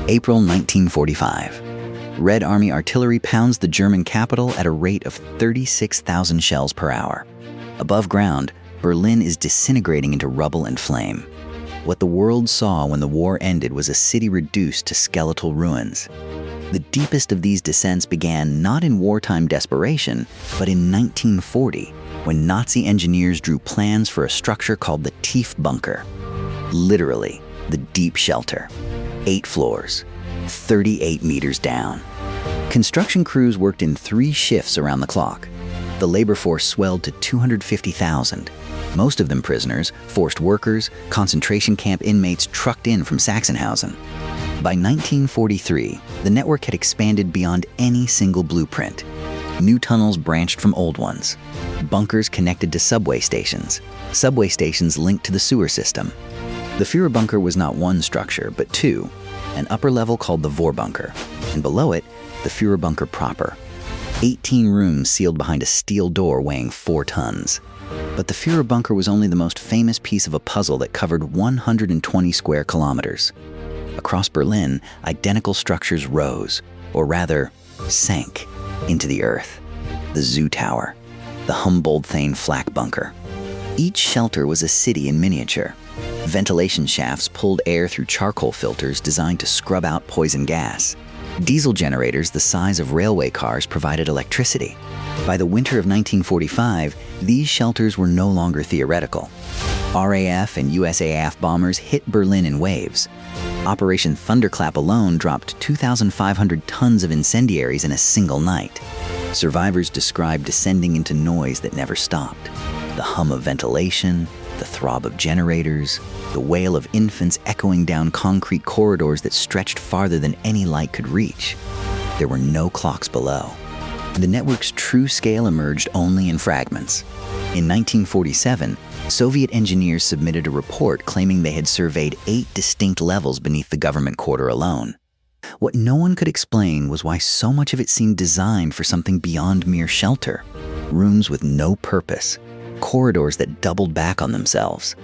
April 1945. Red Army artillery pounds the German capital at a rate of 36,000 shells per hour. Above ground, Berlin is disintegrating into rubble and flame. What the world saw when the war ended was a city reduced to skeletal ruins. The deepest of these descents began not in wartime desperation, but in 1940, when Nazi engineers drew plans for a structure called the Tiefbunker. Literally, the deep shelter. 8 floors, 38 meters down. Construction crews worked in 3 shifts around the clock. The labor force swelled to 250,000. Most of them prisoners, forced workers, concentration camp inmates trucked in from Sachsenhausen. By 1943, the network had expanded beyond any single blueprint. New tunnels branched from old ones. Bunkers connected to subway stations linked to the sewer system. The Führerbunker was not one structure, but 2, an upper level called the Vorbunker, and below it, the Führerbunker proper. 18 rooms sealed behind a steel door weighing 4 tons. But the Führerbunker was only the most famous piece of a puzzle that covered 120 square kilometers. Across Berlin, identical structures rose, or rather, sank, into the earth. The Zoo Tower, the Humboldt-Thane Flak Bunker. Each shelter was a city in miniature. Ventilation shafts pulled air through charcoal filters designed to scrub out poison gas. Diesel generators the size of railway cars provided electricity. By the winter of 1945, these shelters were no longer theoretical. RAF and USAF bombers hit Berlin in waves. Operation Thunderclap alone dropped 2,500 tons of incendiaries in a single night. Survivors described descending into noise that never stopped. The hum of ventilation, the throb of generators, the wail of infants echoing down concrete corridors that stretched farther than any light could reach. There were no clocks below. The network's true scale emerged only in fragments. In 1947, Soviet engineers submitted a report claiming they had surveyed 8 distinct levels beneath the government quarter alone. What no one could explain was why so much of it seemed designed for something beyond mere shelter. Rooms with no purpose, corridors that doubled back on themselves.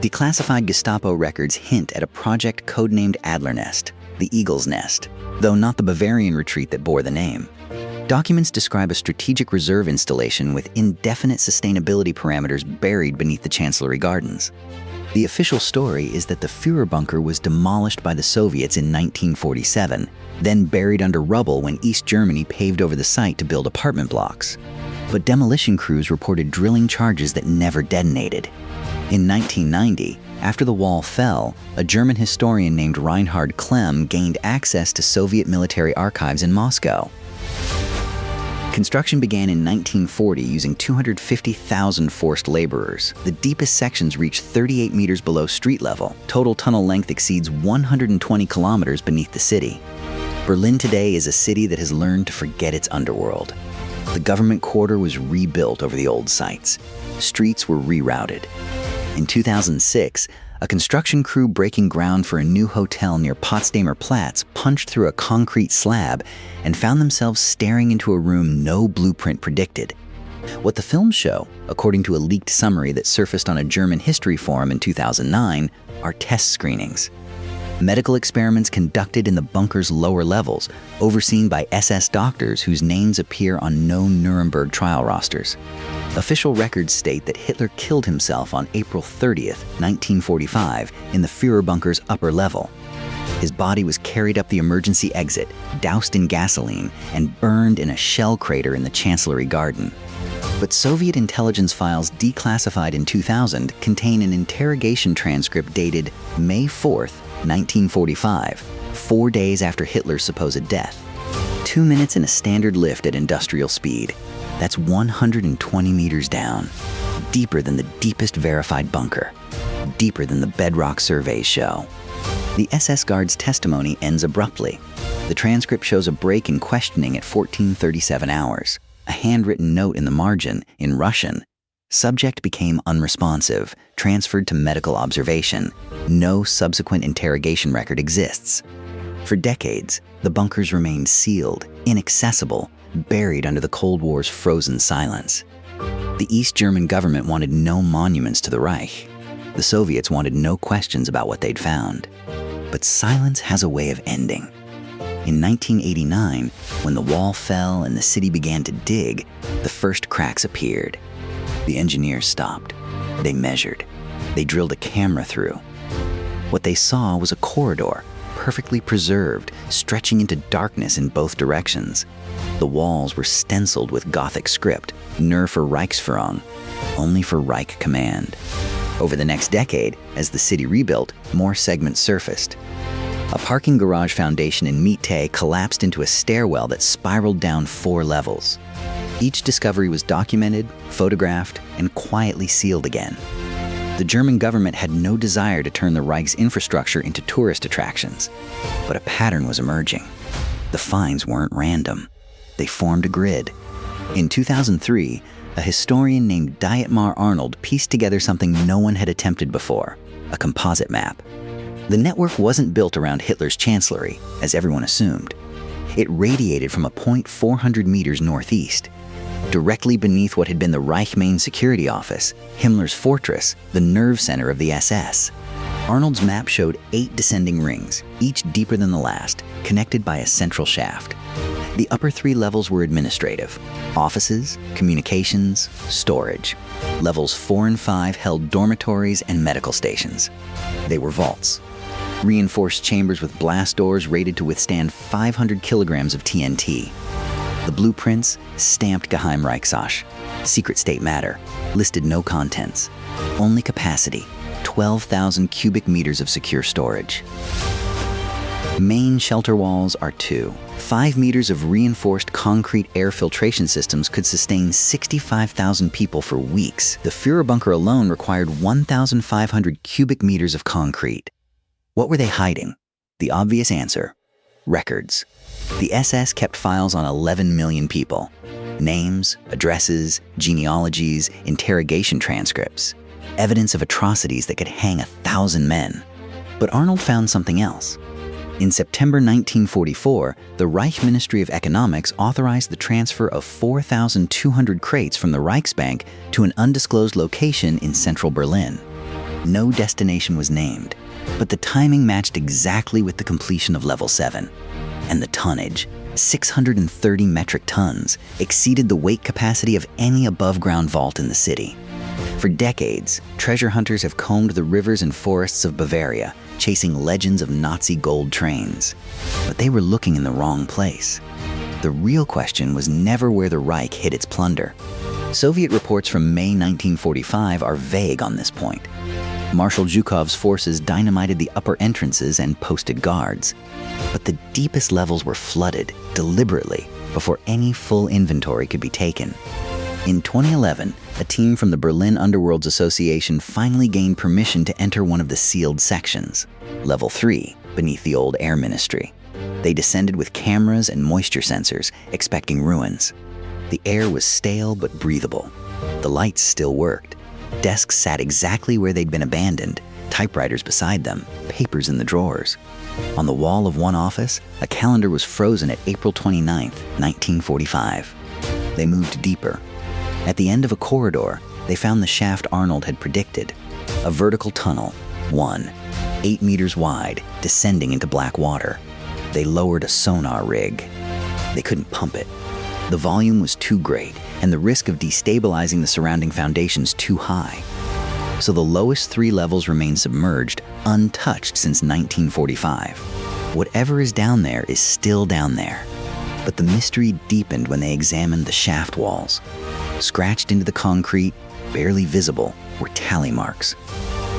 Declassified Gestapo records hint at a project codenamed Adlernest, the Eagle's Nest, though not the Bavarian retreat that bore the name. Documents describe a strategic reserve installation with indefinite sustainability parameters buried beneath the Chancellery Gardens. The official story is that the Führerbunker was demolished by the Soviets in 1947, then buried under rubble when East Germany paved over the site to build apartment blocks. But demolition crews reported drilling charges that never detonated. In 1990, after the wall fell, a German historian named Reinhard Klemm gained access to Soviet military archives in Moscow. Construction began in 1940 using 250,000 forced laborers. The deepest sections reach 38 meters below street level. Total tunnel length exceeds 120 kilometers beneath the city. Berlin today is a city that has learned to forget its underworld. The government quarter was rebuilt over the old sites. Streets were rerouted. In 2006, a construction crew breaking ground for a new hotel near Potsdamer Platz punched through a concrete slab and found themselves staring into a room no blueprint predicted. What the films show, according to a leaked summary that surfaced on a German history forum in 2009, are test screenings. Medical experiments conducted in the bunker's lower levels, overseen by SS doctors whose names appear on known Nuremberg trial rosters. Official records state that Hitler killed himself on April 30th, 1945, in the Führerbunker's upper level. His body was carried up the emergency exit, doused in gasoline, and burned in a shell crater in the Chancellery Garden. But Soviet intelligence files declassified in 2000 contain an interrogation transcript dated May 4th, 1945, 4 days after Hitler's supposed death. 2 minutes in a standard lift at industrial speed. That's 120 meters down. Deeper than the deepest verified bunker. Deeper than the bedrock surveys show. The SS guard's testimony ends abruptly. The transcript shows a break in questioning at 14:37 hours. A handwritten note in the margin, in Russian. Subject became unresponsive, transferred to medical observation. No subsequent interrogation record exists. For decades, the bunkers remained sealed, inaccessible, buried under the Cold War's frozen silence. The East German government wanted no monuments to the Reich. The Soviets wanted no questions about what they'd found. But silence has a way of ending. In 1989, when the wall fell and the city began to dig, the first cracks appeared. The engineers stopped. They measured. They drilled a camera through. What they saw was a corridor, perfectly preserved, stretching into darkness in both directions. The walls were stenciled with Gothic script, nur für Reichsführung, only for Reich command. Over the next decade, as the city rebuilt, more segments surfaced. A parking garage foundation in Mitte collapsed into a stairwell that spiraled down 4 levels. Each discovery was documented, photographed, and quietly sealed again. The German government had no desire to turn the Reich's infrastructure into tourist attractions, but a pattern was emerging. The finds weren't random. They formed a grid. In 2003, a historian named Dietmar Arnold pieced together something no one had attempted before, a composite map. The network wasn't built around Hitler's chancellery, as everyone assumed. It radiated from a point 400 meters northeast, directly beneath what had been the Reich main security office, Himmler's fortress, the nerve center of the SS. Arnold's map showed 8 descending rings, each deeper than the last, connected by a central shaft. The upper 3 levels were administrative: offices, communications, storage. Levels 4 and 5 held dormitories and medical stations. They were vaults. Reinforced chambers with blast doors rated to withstand 500 kilograms of TNT. The blueprints, stamped Geheimreichsach, secret state matter, listed no contents, only capacity, 12,000 cubic meters of secure storage. Main shelter walls are 2. 5 meters of reinforced concrete air filtration systems could sustain 65,000 people for weeks. The Führerbunker alone required 1,500 cubic meters of concrete. What were they hiding? The obvious answer: records. The SS kept files on 11 million people. Names, addresses, genealogies, interrogation transcripts. Evidence of atrocities that could hang 1,000 men. But Arnold found something else. In September 1944, the Reich Ministry of Economics authorized the transfer of 4,200 crates from the Reichsbank to an undisclosed location in central Berlin. No destination was named, but the timing matched exactly with the completion of Level 7. And the tonnage, 630 metric tons, exceeded the weight capacity of any above-ground vault in the city. For decades, treasure hunters have combed the rivers and forests of Bavaria, chasing legends of Nazi gold trains. But they were looking in the wrong place. The real question was never where the Reich hid its plunder. Soviet reports from May 1945 are vague on this point. Marshal Zhukov's forces dynamited the upper entrances and posted guards. But the deepest levels were flooded, deliberately, before any full inventory could be taken. In 2011, a team from the Berlin Underworlds Association finally gained permission to enter one of the sealed sections, Level 3, beneath the old Air Ministry. They descended with cameras and moisture sensors, expecting ruins. The air was stale but breathable. The lights still worked. Desks sat exactly where they'd been abandoned, typewriters beside them, papers in the drawers. On the wall of one office, a calendar was frozen at April 29, 1945. They moved deeper. At the end of a corridor, they found the shaft Arnold had predicted. A vertical tunnel, 8 meters wide, descending into black water. They lowered a sonar rig. They couldn't pump it. The volume was too great, and the risk of destabilizing the surrounding foundations too high. So the lowest 3 levels remain submerged, untouched since 1945. Whatever is down there is still down there. But the mystery deepened when they examined the shaft walls. Scratched into the concrete, barely visible, were tally marks.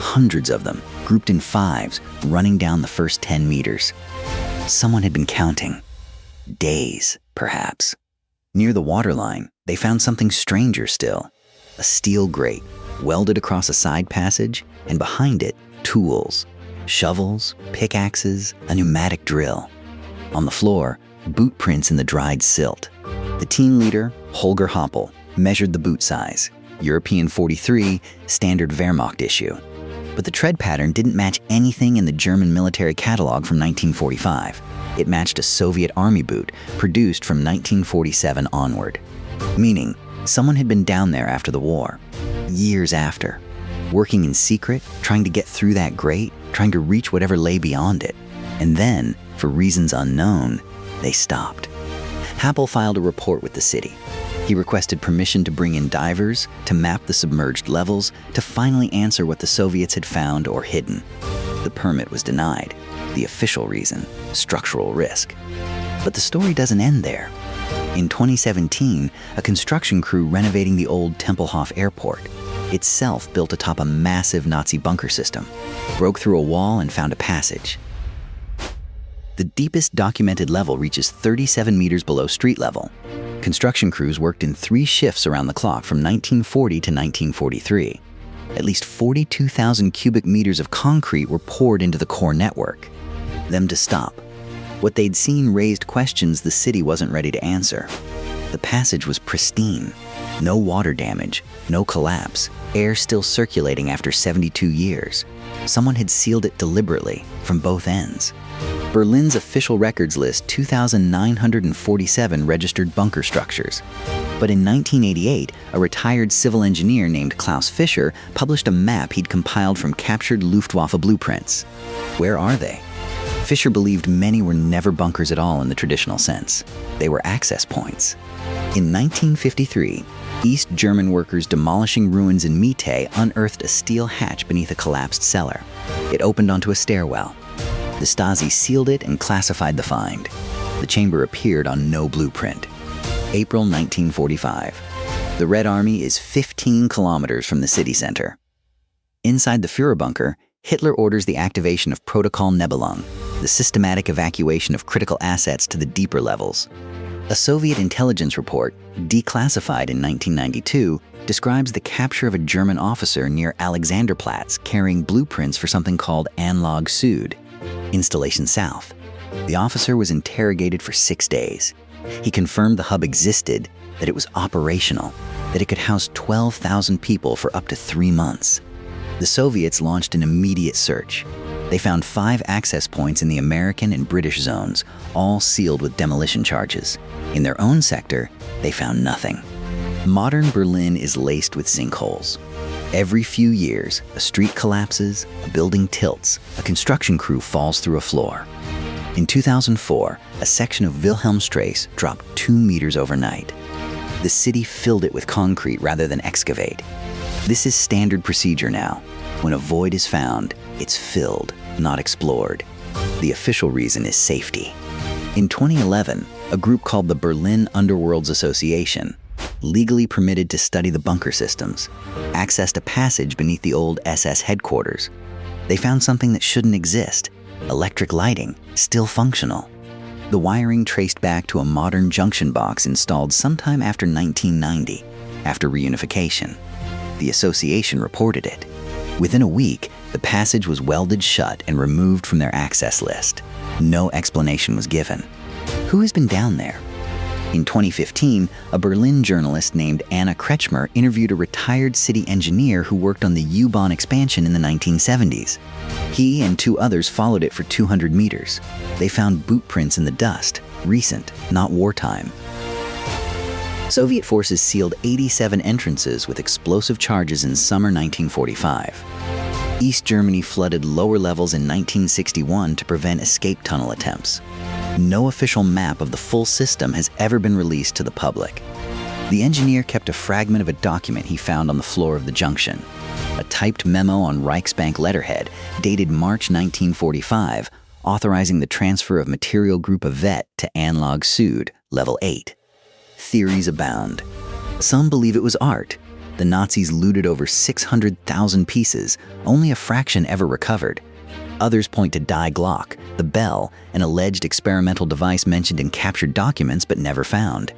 Hundreds of them, grouped in 5s, running down the first 10 meters. Someone had been counting. Days, perhaps. Near the waterline, they found something stranger still. A steel grate, welded across a side passage, and behind it, tools. Shovels, pickaxes, a pneumatic drill. On the floor, boot prints in the dried silt. The team leader, Holger Hoppel, measured the boot size. European 43, standard Wehrmacht issue. But the tread pattern didn't match anything in the German military catalog from 1945. It matched a Soviet army boot, produced from 1947 onward. Meaning, someone had been down there after the war, years after, working in secret, trying to get through that grate, trying to reach whatever lay beyond it. And then, for reasons unknown, they stopped. Happel filed a report with the city. He requested permission to bring in divers, to map the submerged levels, to finally answer what the Soviets had found or hidden. The permit was denied. The official reason: structural risk. But the story doesn't end there. In 2017, a construction crew renovating the old Tempelhof airport, itself built atop a massive Nazi bunker system, broke through a wall and found a passage. The deepest documented level reaches 37 meters below street level. Construction crews worked in 3 shifts around the clock from 1940 to 1943. At least 42,000 cubic meters of concrete were poured into the core network. Them to stop. What they'd seen raised questions the city wasn't ready to answer. The passage was pristine. No water damage, no collapse, air still circulating after 72 years. Someone had sealed it deliberately from both ends. Berlin's official records list 2,947 registered bunker structures. But in 1988, a retired civil engineer named Klaus Fischer published a map he'd compiled from captured Luftwaffe blueprints. Where are they? Fischer believed many were never bunkers at all in the traditional sense. They were access points. In 1953, East German workers demolishing ruins in Mitte unearthed a steel hatch beneath a collapsed cellar. It opened onto a stairwell. The Stasi sealed it and classified the find. The chamber appeared on no blueprint. April 1945. The Red Army is 15 kilometers from the city center. Inside the Führerbunker, Hitler orders the activation of Protocol Nebelung, the systematic evacuation of critical assets to the deeper levels. A Soviet intelligence report, declassified in 1992, describes the capture of a German officer near Alexanderplatz carrying blueprints for something called Anlage Süd, Installation South. The officer was interrogated for 6 days. He confirmed the hub existed, that it was operational, that it could house 12,000 people for up to 3 months. The Soviets launched an immediate search. They found 5 access points in the American and British zones, all sealed with demolition charges. In their own sector, they found nothing. Modern Berlin is laced with sinkholes. Every few years, a street collapses, a building tilts, a construction crew falls through a floor. In 2004, a section of Wilhelmstrasse dropped 2 meters overnight. The city filled it with concrete rather than excavate. This is standard procedure now. When a void is found, it's filled, not explored. The official reason is safety. In 2011, a group called the Berlin Underworlds Association, legally permitted to study the bunker systems, accessed a passage beneath the old SS headquarters. They found something that shouldn't exist: electric lighting, still functional. The wiring traced back to a modern junction box installed sometime after 1990, after reunification. The association reported it. Within a week, the passage was welded shut and removed from their access list. No explanation was given. Who has been down there? In 2015, a Berlin journalist named Anna Kretschmer interviewed a retired city engineer who worked on the U-Bahn expansion in the 1970s. He and 2 others followed it for 200 meters. They found boot prints in the dust, recent, not wartime. Soviet forces sealed 87 entrances with explosive charges in summer 1945. East Germany flooded lower levels in 1961 to prevent escape tunnel attempts. No official map of the full system has ever been released to the public. The engineer kept a fragment of a document he found on the floor of the junction. A typed memo on Reichsbank letterhead, dated March 1945, authorizing the transfer of material group of VET to Anlage Süd, Level 8. Theories abound. Some believe it was art. The Nazis looted over 600,000 pieces, only a fraction ever recovered. Others point to Die Glock, the bell, an alleged experimental device mentioned in captured documents but never found.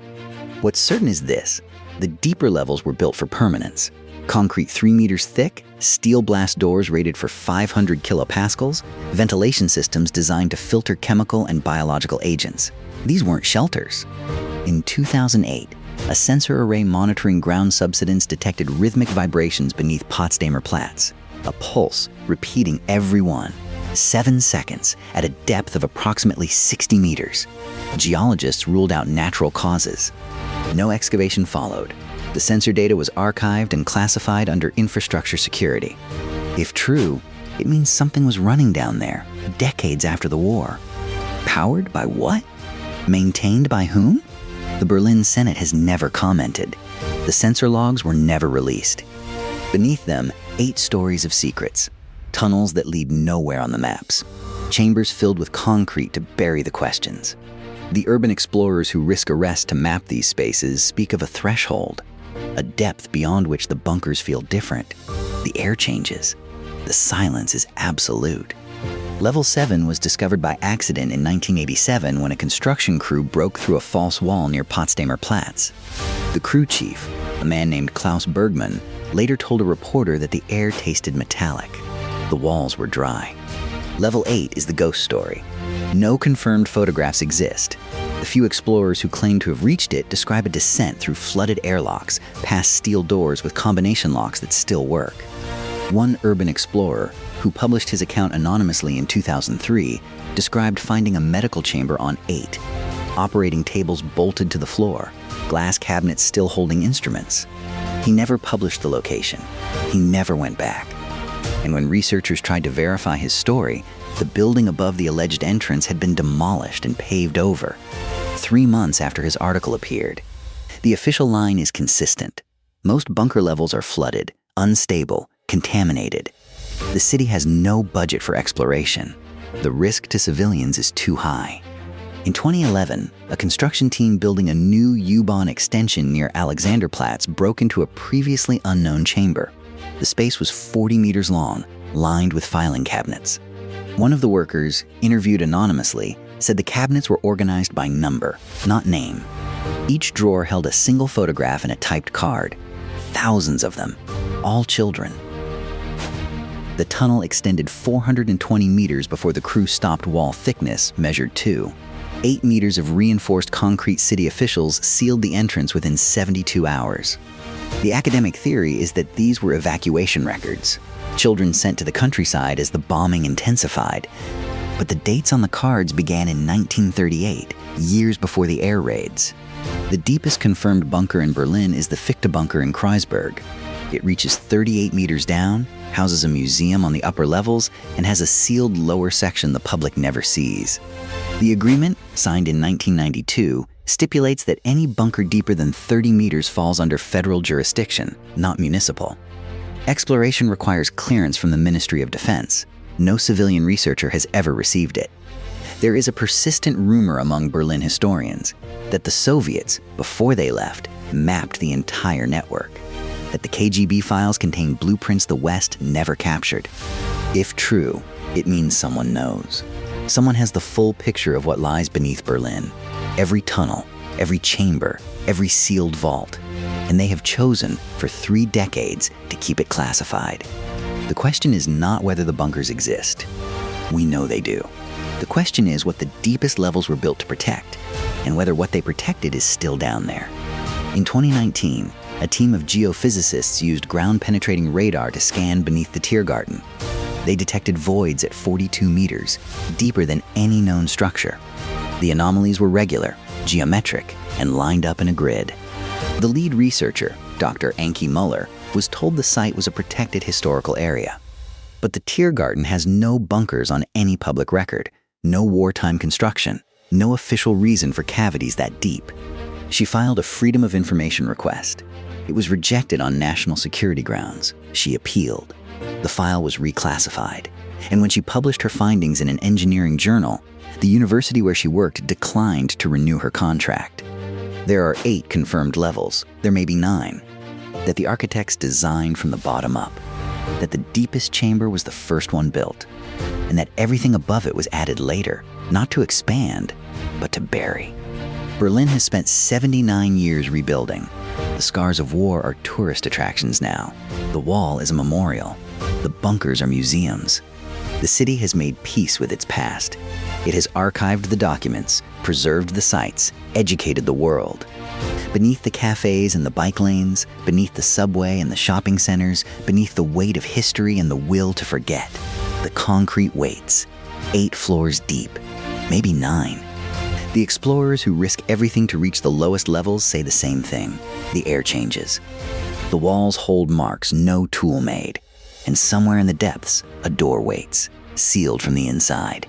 What's certain is this: the deeper levels were built for permanence. Concrete 3 meters thick, steel blast doors rated for 500 kilopascals, ventilation systems designed to filter chemical and biological agents. These weren't shelters. In 2008, a sensor array monitoring ground subsidence detected rhythmic vibrations beneath Potsdamer Platz, a pulse repeating every 7 seconds at a depth of approximately 60 meters. Geologists ruled out natural causes. No excavation followed. The sensor data was archived and classified under infrastructure security. If true, it means something was running down there, decades after the war. Powered by what? Maintained by whom? The Berlin Senate has never commented. The sensor logs were never released. Beneath them, 8 stories of secrets. Tunnels that lead nowhere on the maps. Chambers filled with concrete to bury the questions. The urban explorers who risk arrest to map these spaces speak of a threshold, a depth beyond which the bunkers feel different. The air changes. The silence is absolute. Level 7 was discovered by accident in 1987 when a construction crew broke through a false wall near Potsdamer Platz. The crew chief, a man named Klaus Bergmann, later told a reporter that the air tasted metallic. The walls were dry. Level 8 is the ghost story. No confirmed photographs exist. The few explorers who claim to have reached it describe a descent through flooded airlocks, past steel doors with combination locks that still work. One urban explorer, who published his account anonymously in 2003, described finding a medical chamber on 8, operating tables bolted to the floor, glass cabinets still holding instruments. He never published the location. He never went back. And when researchers tried to verify his story, the building above the alleged entrance had been demolished and paved over, 3 months after his article appeared. The official line is consistent. Most bunker levels are flooded, unstable, contaminated. The city has no budget for exploration. The risk to civilians is too high. In 2011, a construction team building a new U-Bahn extension near Alexanderplatz broke into a previously unknown chamber. The space was 40 meters long, lined with filing cabinets. One of the workers, interviewed anonymously, said the cabinets were organized by number, not name. Each drawer held a single photograph and a typed card. Thousands of them, all children. The tunnel extended 420 meters before the crew stopped wall thickness measured to. 8 meters of reinforced concrete city officials sealed the entrance within 72 hours. The academic theory is that these were evacuation records, children sent to the countryside as the bombing intensified. But the dates on the cards began in 1938, years before the air raids. The deepest confirmed bunker in Berlin is the Führerbunker in Kreuzberg. It reaches 38 meters down, houses a museum on the upper levels, and has a sealed lower section the public never sees. The agreement, signed in 1992, stipulates that any bunker deeper than 30 meters falls under federal jurisdiction, not municipal. Exploration requires clearance from the Ministry of Defense. No civilian researcher has ever received it. There is a persistent rumor among Berlin historians that the Soviets, before they left, mapped the entire network, that the KGB files contain blueprints the West never captured. If true, it means someone knows. Someone has the full picture of what lies beneath Berlin. Every tunnel, every chamber, every sealed vault. And they have chosen, for 3 decades, to keep it classified. The question is not whether the bunkers exist. We know they do. The question is what the deepest levels were built to protect, and whether what they protected is still down there. In 2019, a team of geophysicists used ground-penetrating radar to scan beneath the Tiergarten. They detected voids at 42 meters, deeper than any known structure. The anomalies were regular, geometric, and lined up in a grid. The lead researcher, Dr. Anke Muller, was told the site was a protected historical area. But the Tiergarten has no bunkers on any public record, no wartime construction, no official reason for cavities that deep. She filed a Freedom of Information request. It was rejected on national security grounds. She appealed. The file was reclassified. And when she published her findings in an engineering journal, the university where she worked declined to renew her contract. There are 8 confirmed levels, there may be 9, that the architects designed from the bottom up, that the deepest chamber was the first one built, and that everything above it was added later, not to expand, but to bury. Berlin has spent 79 years rebuilding. The scars of war are tourist attractions now. The wall is a memorial. The bunkers are museums. The city has made peace with its past. It has archived the documents, preserved the sites, educated the world. Beneath the cafes and the bike lanes, beneath the subway and the shopping centers, beneath the weight of history and the will to forget, the concrete waits, 8 floors deep, maybe 9. The explorers who risk everything to reach the lowest levels say the same thing. The air changes. The walls hold marks no tool made. And somewhere in the depths, a door waits. sealed from the inside.